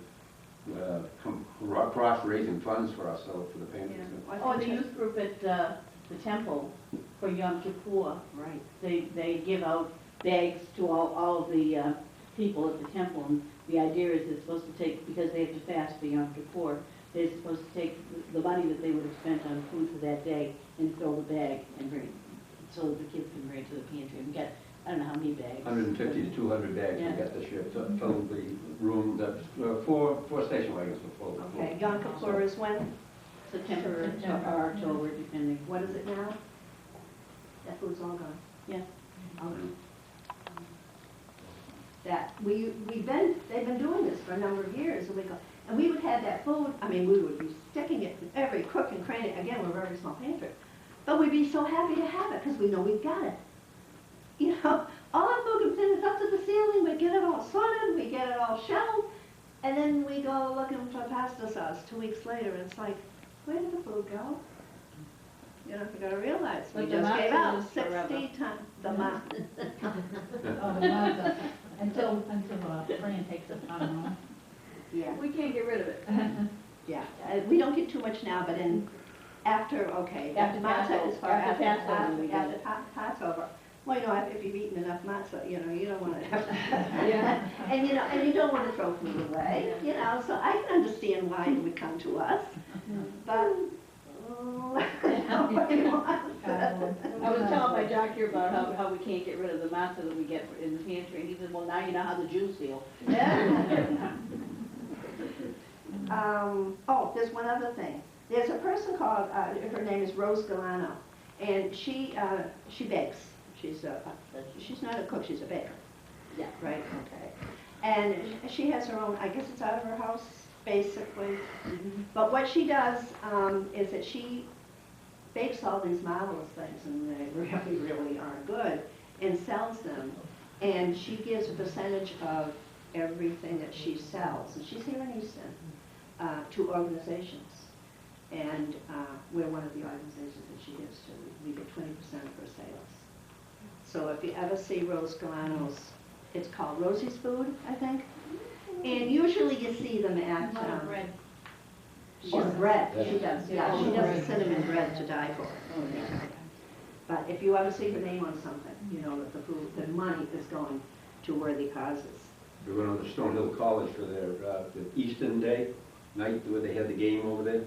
Speaker 5: come across raising funds for ourselves, for the pantry.
Speaker 3: Yeah.
Speaker 6: Oh, the youth group at the temple for Yom Kippur,
Speaker 3: Right.
Speaker 6: they give out bags to all of the people at the temple, and the idea is it's supposed to take, because they have to fast for Yom Kippur, they're supposed to take the money that they would have spent on food for that day and fill the bag and bring, so the kids can bring it to the pantry. And get, I don't know how many bags.
Speaker 5: 150 to 200 bags
Speaker 6: Yeah.
Speaker 5: we got this year, filled the room, four station wagons were full.
Speaker 3: Okay, Yom Kippur is when?
Speaker 6: September or October, depending.
Speaker 3: What is it now? That food's all gone.
Speaker 6: Yeah.
Speaker 3: Okay. That, they've been doing this for a number of years, and we would have that food, I mean, we would be sticking it in every crook and cranny, again, we're a very small pantry, but we'd be so happy to have it, because we know we've got it. You know, all our food comes in, it's up to the ceiling, we get it all sorted, we get it all shelved, and then we go looking for pasta sauce 2 weeks later, and it's like, where did the food go? You know, you gotta realize, we
Speaker 6: But the
Speaker 3: just gave
Speaker 6: matzah
Speaker 3: out
Speaker 6: is
Speaker 3: 60
Speaker 6: forever.
Speaker 3: times, the matzah.
Speaker 4: Oh, the matzah, until Fran takes it on.
Speaker 3: Yeah,
Speaker 6: We can't get rid of it.
Speaker 3: yeah, we don't get too much now, but after
Speaker 6: After
Speaker 3: matzah is far
Speaker 6: Passover, after Passover we get
Speaker 3: after
Speaker 6: it.
Speaker 3: Passover. Well, you know, if you've eaten enough matzah, you know, you don't want to have,
Speaker 6: Yeah.
Speaker 3: and you don't want to throw food away, you know, so I can understand why it would come to us, but, nobody wants it.
Speaker 6: I was telling my doctor about how we can't get rid of the matzah that we get in the pantry, and he said, well, now you know how the Jews feel.
Speaker 3: Yeah. Oh, there's one other thing. There's a person called, her name is Rose Galano, and she bakes. She's not a cook, she's a baker.
Speaker 6: Yeah.
Speaker 3: Right, okay. And she has her own, I guess it's out of her house, basically. But what she does is that she bakes all these marvelous things, and they really, really are good, and sells them. And she gives a percentage of everything that she sells, and she's here in Easton, to organizations. And we're one of the organizations that she gives to. We get 20% of her sales. So if you ever see Rose Galano's, it's called Rosie's Food, I think. And usually you see them at,
Speaker 6: Bread.
Speaker 3: or bread,
Speaker 5: Yeah.
Speaker 3: she does, yeah, she does the cinnamon bread to die for.
Speaker 6: Oh, yeah.
Speaker 3: But if you ever see her name on something, you know that the food, the money is going to worthy causes.
Speaker 5: We went on to Stonehill College for their the Easton Day night where they had the game over there,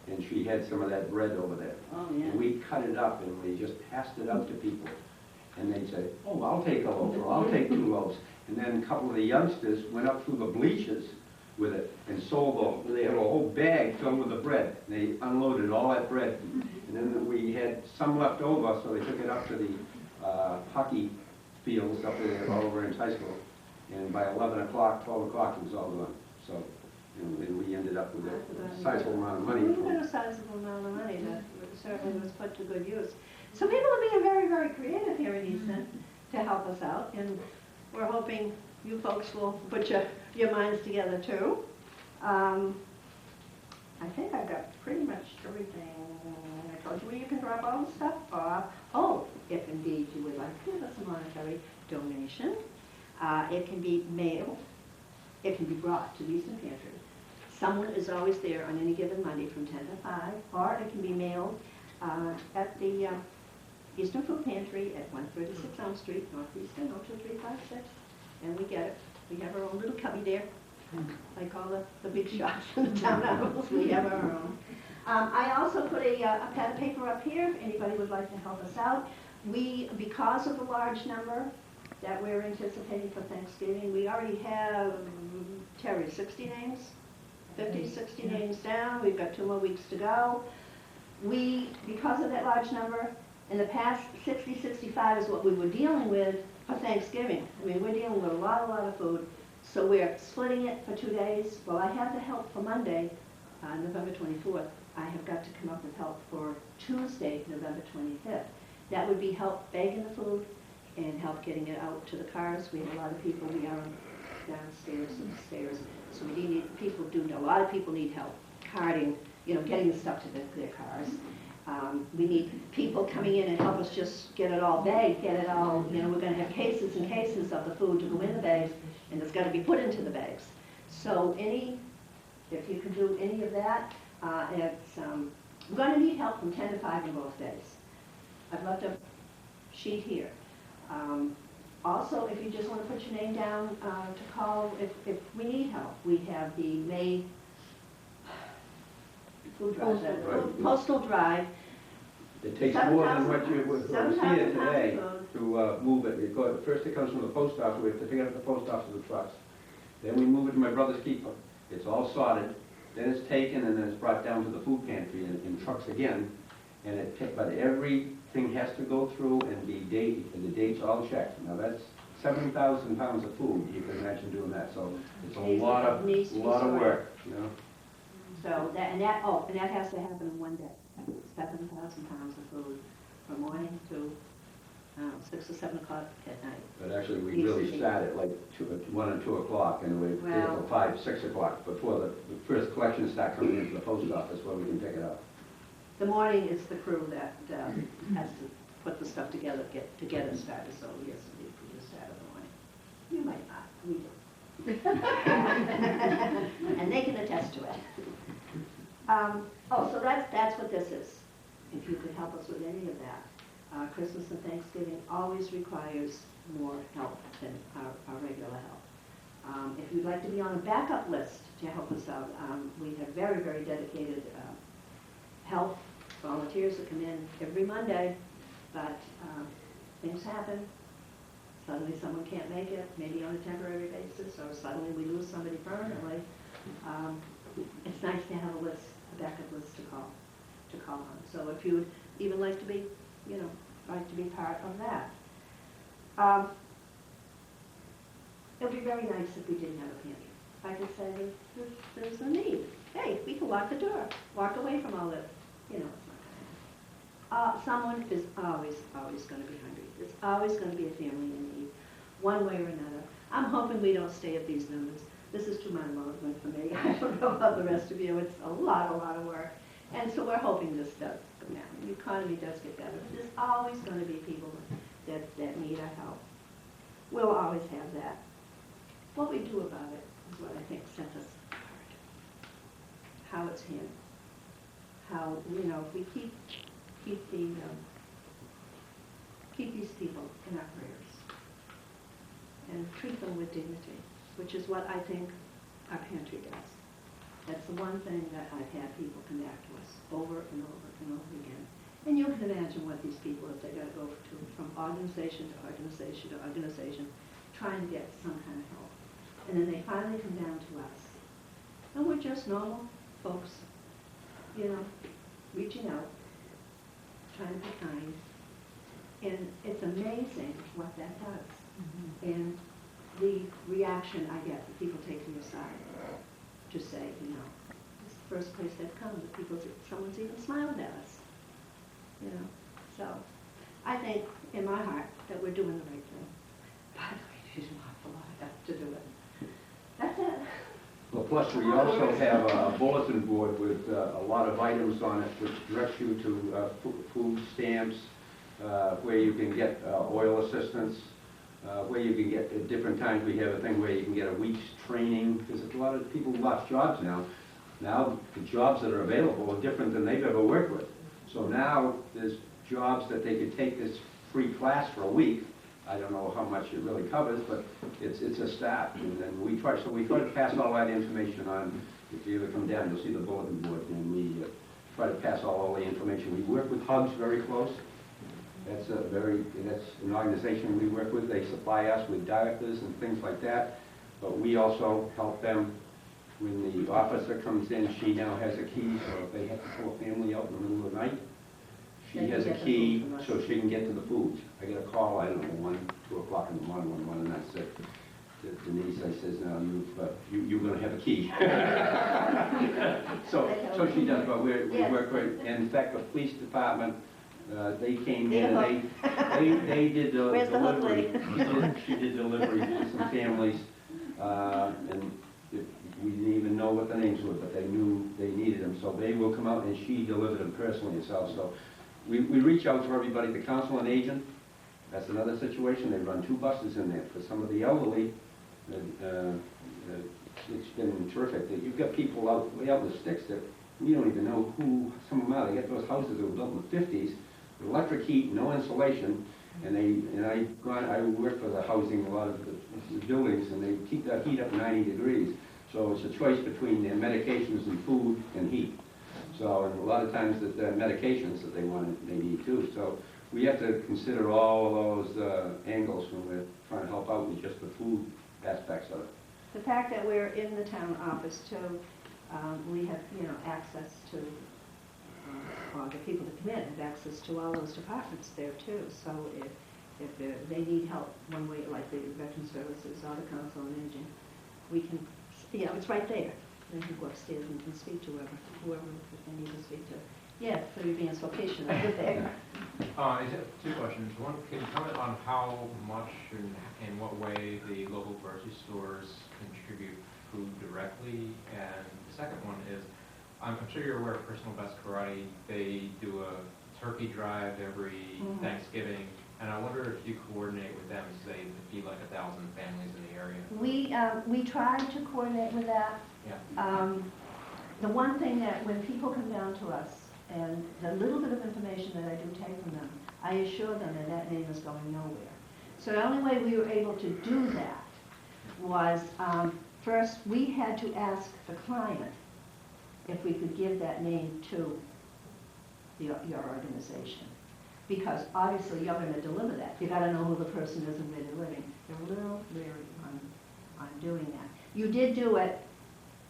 Speaker 5: and she had some of that bread over there.
Speaker 6: Oh, yeah.
Speaker 5: And we cut it up and we just passed it out to people. And they'd say, oh, I'll take a loaf, or I'll take 2 loaves. And then a couple of the youngsters went up through the bleachers with it and sold they had a whole bag filled with the bread. They unloaded all that bread. And then we had some left over, so they took it up to the hockey fields up there all over in high school. And by 11 o'clock, 12 o'clock, it was all gone. So, you know, and we ended up with a sizable amount of money.
Speaker 3: We got a sizable amount of money that certainly was put to good use. So people are being very, very creative here in Easton to help us out. And we're hoping you folks will put your minds together too. I think I've got pretty much everything. I told you where you can drop all the stuff off. Oh, if indeed you would like to give us a monetary donation, it can be mailed. It can be brought to the Easton Pantry. Someone is always there on any given Monday from 10 to 5, or it can be mailed at the Easton Food Pantry at 136 Elm Street, Northeastern 02356, and we get it. We have our own little cubby there, like all the big shops in the townhouse. We have our own. I also put a pad of paper up here if anybody would like to help us out. Because of the large number that we're anticipating for Thanksgiving, we already have, Terry, 60 names? 50, 60 names down. We've got 2 more weeks to go. Because of that large number, in the past, 60, 65 is what we were dealing with for Thanksgiving. I mean, we're dealing with a lot of food. So we're splitting it for 2 days. Well, I have the help for Monday, November 24th. I have got to come up with help for Tuesday, November 25th. That would be help bagging the food and help getting it out to the cars. We have a lot of people, we are downstairs and upstairs. So we need, people do, a lot of people need help carting, getting the stuff to their cars. We need people coming in and help us just get it all bagged, get it all, we're going to have cases and cases of the food to go in the bags, and it's got to be put into the bags. So if you can do any of that, we're going to need help from 10 to 5 in both days. I've left a sheet here. Also, if you just want to put your name down to call if we need help, we have the May food drive, postal drive.
Speaker 5: It takes more than what was here today to move it. First it comes from the post office. We have to pick it up at the post office with trucks. Then we move it to my brother's keeper. It's all sorted. Then it's taken and then it's brought down to the food pantry in trucks again. But everything has to go through and be dated, and the dates all checked. Now that's 7,000 pounds of food. You can imagine doing that. So it's a lot of work.
Speaker 3: So that has to happen in one day. 7,000 pounds of food from morning to 6 or 7 o'clock at night.
Speaker 5: But actually, we really start at like 1 and 2 o'clock, and we're till 5, 6 o'clock before the first collections start coming into the post office where we can pick it up.
Speaker 3: The morning is the crew that has to put the stuff together to get it started. So yes, we just start in the morning. You might not. We do. And they can attest to it. So that's what this is. If you could help us with any of that. Christmas and Thanksgiving always requires more help than our regular help. If you'd like to be on a backup list to help us out, we have very, very dedicated help, volunteers that come in every Monday, but things happen. Suddenly someone can't make it, maybe on a temporary basis, or suddenly we lose somebody permanently. It's nice to have a backup list to call on. So if you would even like to be, part of that. It would be very nice if we didn't have a pantry. If I could say there's a need. Hey, we can lock the door, walk away from all this. It's not going to happen. Someone is always going to be hungry. There's always going to be a family in need, one way or another. I'm hoping we don't stay at these numbers. This is too mind-boggling for me. I don't know about the rest of you. It's a lot of work. And so we're hoping this does go down. The economy does get better. There's always going to be people that need our help. We'll always have that. What we do about it is what I think sets us apart. How it's handled. How, if we keep these people in our prayers and treat them with dignity, which is what I think our pantry does. That's the one thing that I've had people come back to us over and over and over again. And you can imagine what these people, if they got to go from organization to organization to organization, trying to get some kind of help. And then they finally come down to us. And we're just normal folks, reaching out, trying to be kind. And it's amazing what that does. Mm-hmm. And the reaction I get, the people take me aside to say, it's the first place they've come, someone's even smiling at us. So I think in my heart that we're doing the right thing. By the way,
Speaker 2: She's an awful lot of help to do it. That's it.
Speaker 5: Well, plus we also have a bulletin board with a lot of items on it, which directs you to food stamps, where you can get oil assistance, where you can get, at different times, we have a thing where you can get a week's training, because a lot of people lost jobs now. Now, the jobs that are available are different than they've ever worked with. So now, there's jobs that they could take this free class for a week. I don't know how much it really covers, but it's a start. And then we try to pass all that information on. If you ever come down, you'll see the bulletin board, and we try to pass all the information. We work with Hubs very close. That's an organization we work with. They supply us with diapers and things like that. But we also help them when the officer comes in. She now has a key, so if they have to pull a family out in the middle of the night, she has a key so she can get to the foods. I get a call, I don't know, 1, 2 o'clock in the morning one night. I said to Denise, I says, "No, you're going to have a key." so she does, but we work great. And in fact, the police department, they came in and they did
Speaker 3: Where's the hook
Speaker 5: delivery.
Speaker 3: lady?
Speaker 5: She did delivery to some families, and we didn't even know what the names were, but they knew they needed them, so they will come out and she delivered them personally herself. So we reach out to everybody. The council on agent, that's another situation. They run 2 buses in there for some of the elderly. It's been terrific. You've got people way out in the sticks that we don't even know who some of them are. They got those houses that were built in the 50s, with electric heat, no insulation, and I work for the housing, a lot of the buildings, and they keep that heat up 90 degrees. So it's a choice between their medications and food and heat. So, and a lot of times that the medications that they need too. So we have to consider all of those angles when we're trying to help out with just the food aspects of it.
Speaker 3: The fact that we're in the town office too, we have, access to, or the people that come in have access to all those departments there too. So if they need help one way, like the Veteran Services or the Council on Aging, we can, it's right there. They can go upstairs and can speak to whoever they need to speak to. Yeah, so you're being so patient over there.
Speaker 7: I just have 2 questions. One, can you comment on how much and in what way the local grocery stores contribute food directly? And the second one is, I'm sure you're aware of Personal Best Karate. They do a turkey drive every Thanksgiving, and I wonder if you coordinate with them, say, to feed like 1,000 families in the area.
Speaker 3: We try to coordinate with that.
Speaker 7: Yeah.
Speaker 3: The one thing that when people come down to us, and the little bit of information that I do take from them, I assure them that that name is going nowhere. So the only way we were able to do that was, first we had to ask the client if we could give that name to your organization. Because obviously you're going to deliver that. You got to know who the person is and where they're living. They're a little leery on doing that. You did do it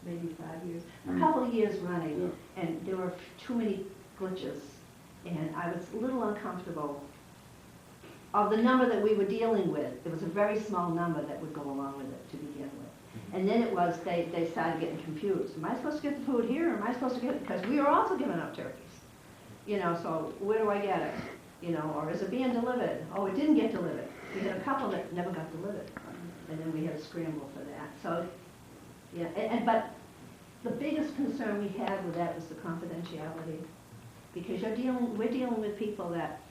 Speaker 3: maybe 5 years, a couple of years running, and there were too many glitches, and I was a little uncomfortable. Of the number that we were dealing with, it was a very small number that would go along with it to begin with. And then it was, they started getting confused. Am I supposed to get the food here, or am I supposed to get it? Because we were also giving up turkeys. So where do I get it? Or is it being delivered? Oh, it didn't get delivered. We had a couple that never got delivered, and then we had to scramble for that. So, yeah, but the biggest concern we had with that was the confidentiality, because we're dealing with people that,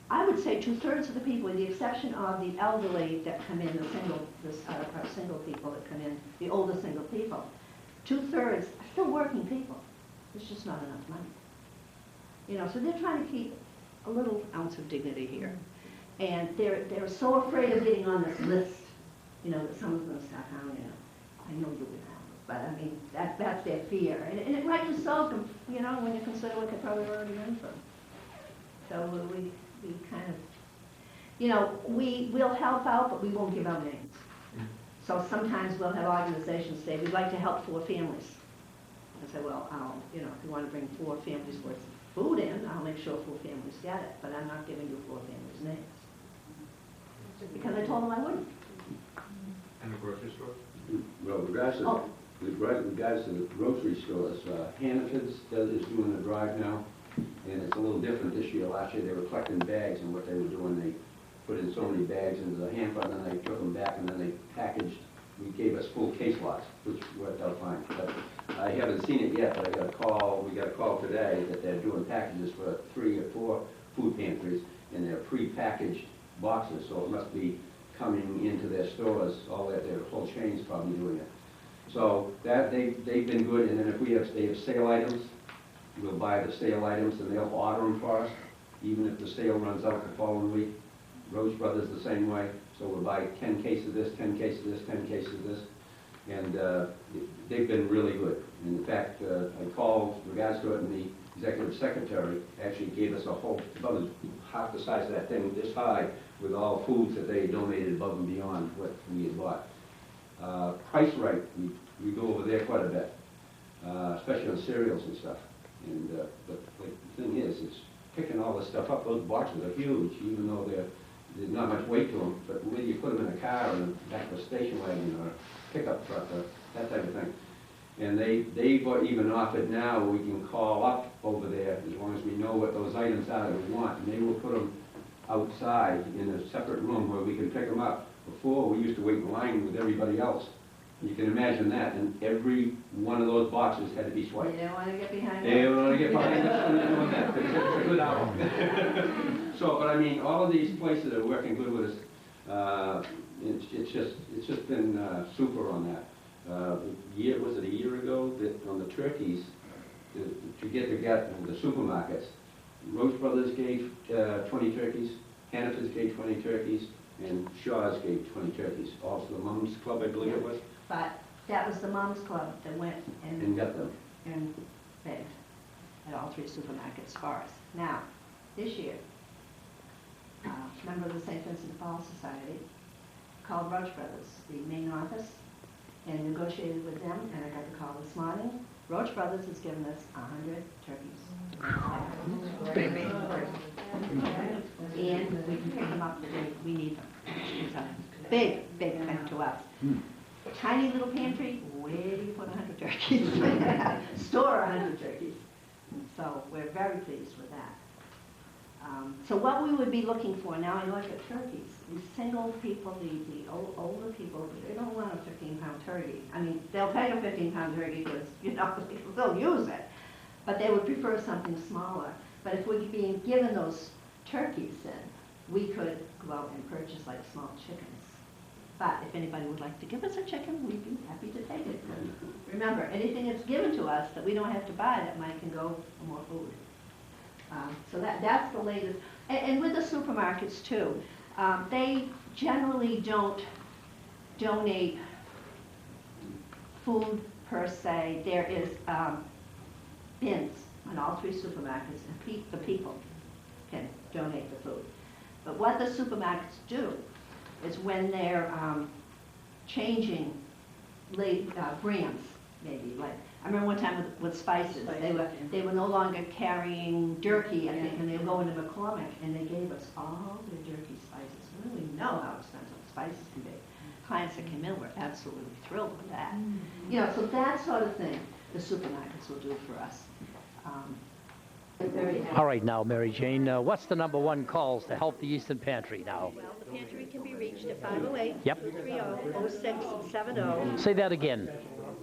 Speaker 3: I would say 2/3 of the people, with the exception of the elderly that come in, our single people that come in, the older single people, 2/3 are still working people. There's just not enough money. So they're trying to keep a little ounce of dignity here. And they're so afraid of getting on this list, that someone's going to start hounding them. I know you would have, but I mean, that's their fear. And it rightly so, when you consider what they probably already in for. So we kind of, we'll help out, but we won't give out names. So sometimes we'll have organizations say, we'd like to help 4 families. I say, well, if you want to bring 4 families worth of food in, I'll make sure 4 families get it, but I'm not giving you 4 families' names. Because I told them I wouldn't.
Speaker 7: And the grocery store?
Speaker 5: Well, regards to the grocery stores, Hannaford's is doing the drive now, and it's a little different this year. Last year they were collecting bags, and what they were doing, put in so many bags into the hamper, and then they took them back, and then they packaged, we gave us full case lots, which worked out fine. But I haven't seen it yet, but we got a call today that they're doing packages for 3 or 4 food pantries, and they're pre-packaged boxes, so it must be coming into their stores, all that, their whole chain's probably doing it. So that, they've been good, and then if they have sale items, we'll buy the sale items, and they'll order them for us, even if the sale runs out the following week. Roach Brothers the same way, so we'll buy 10 cases of this, 10 cases of this, 10 cases of this, and they've been really good. And in fact, I called in regards to it, and the executive secretary actually gave us a whole, about half the size of that thing, this high, with all foods that they donated above and beyond what we had bought. Price Right, we go over there quite a bit, especially on cereals and stuff. And but the thing is, it's picking all this stuff up. Those boxes are huge, even though there's not much weight to them. But when you put them in a car or in the back of a station wagon or a pickup truck or that type of thing. And they've even offered now we can call up over there as long as we know what those items are that we want, and they will put them outside in a separate room where we can pick them up. Before, we used to wait in line with everybody else. You can imagine that, and every one of those boxes had to be swiped.
Speaker 2: You don't want to get behind
Speaker 5: They
Speaker 2: us.
Speaker 5: don't want to get behind us when they're doing that, because it's a good hour. So, but I mean, all of these places are working good with us. It's just been super on that. Was it a year ago that on the turkeys, to get the supermarkets, Roach Brothers gave 20 turkeys, Hannaford's gave 20 turkeys, and Shaw's gave 20 turkeys. Also the Mums Club, I believe it was.
Speaker 3: But that was the Moms Club that went
Speaker 5: And got them.
Speaker 3: and begged at all 3 supermarkets for us. Now, this year, a member of the St. Vincent de Paul Society called Roach Brothers, the main office, and negotiated with them, and I got the call this morning. Roach Brothers has given us 100 turkeys. And we can pick them up the day we need them. It's a big, big thing to us. Tiny little pantry, where do you put 100 turkeys? Store 100 turkeys. So we're very pleased with that. So what we would be looking for now, I look at turkeys. The single people, the older people, they don't want a 15-pound turkey. I mean, they'll take a 15-pound turkey because, you know, they'll use it. But they would prefer something smaller. But if we're being given those turkeys, then we could go out and purchase like small chickens. But if anybody would like to give us a chicken, we'd be happy to take it. Remember, anything that's given to us that we don't have to buy, that money can go for more food. So that's the latest. And with the supermarkets too, they generally don't donate food per se. There is bins on all 3 supermarkets, and the people can donate the food. But what the supermarkets do is when they're changing brands, maybe, like, I remember one time with spices, they were no longer carrying jerky, I think, and they were going to McCormick, and they gave us all their jerky spices. We really know how expensive spices can be. Clients that came in were absolutely thrilled with that. You know, so that sort of thing the supermarkets will do for us.
Speaker 1: All right, now, Mary Jane, what's the number 1 calls to help the Easton Pantry now?
Speaker 3: Well, the pantry can be reached at 508
Speaker 1: Yep.
Speaker 3: 230-0670.
Speaker 1: Say that again.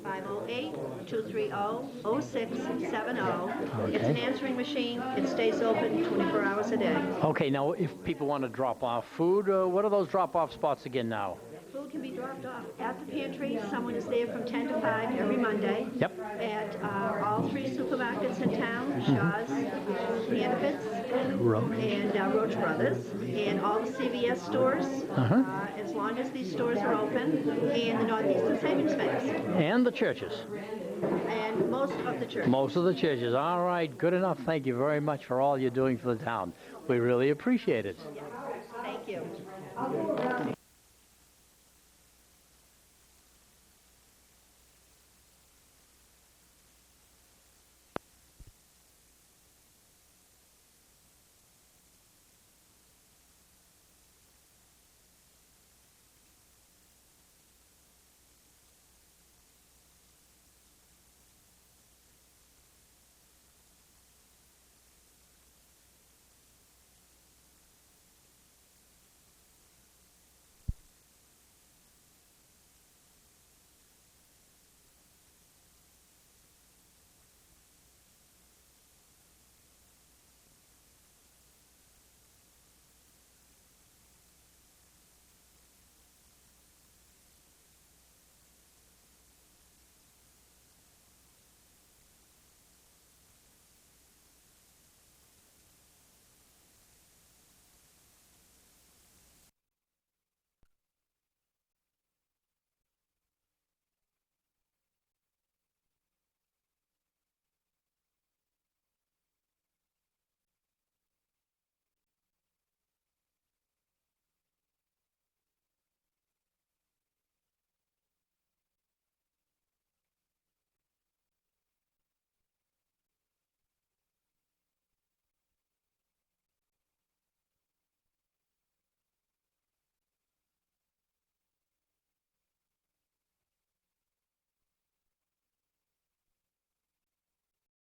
Speaker 3: 508-230-0670. It's an answering machine. It stays open 24 hours a day.
Speaker 1: Okay, now, if people want to drop off food, what are those drop-off spots again now?
Speaker 3: Food can be dropped off at the pantry. Someone is there from 10 to 5 every Monday.
Speaker 1: Yep.
Speaker 3: At all 3 supermarkets in town, Shaw's, Hannaford's, and Roach Brothers, and all the CVS stores, as long as these stores are open, and the Northeastern Savings Banks.
Speaker 1: And the churches.
Speaker 3: And most of the churches.
Speaker 1: Most of the churches. All right, good enough. Thank you very much for all you're doing for the town. We really appreciate it.
Speaker 3: Thank you.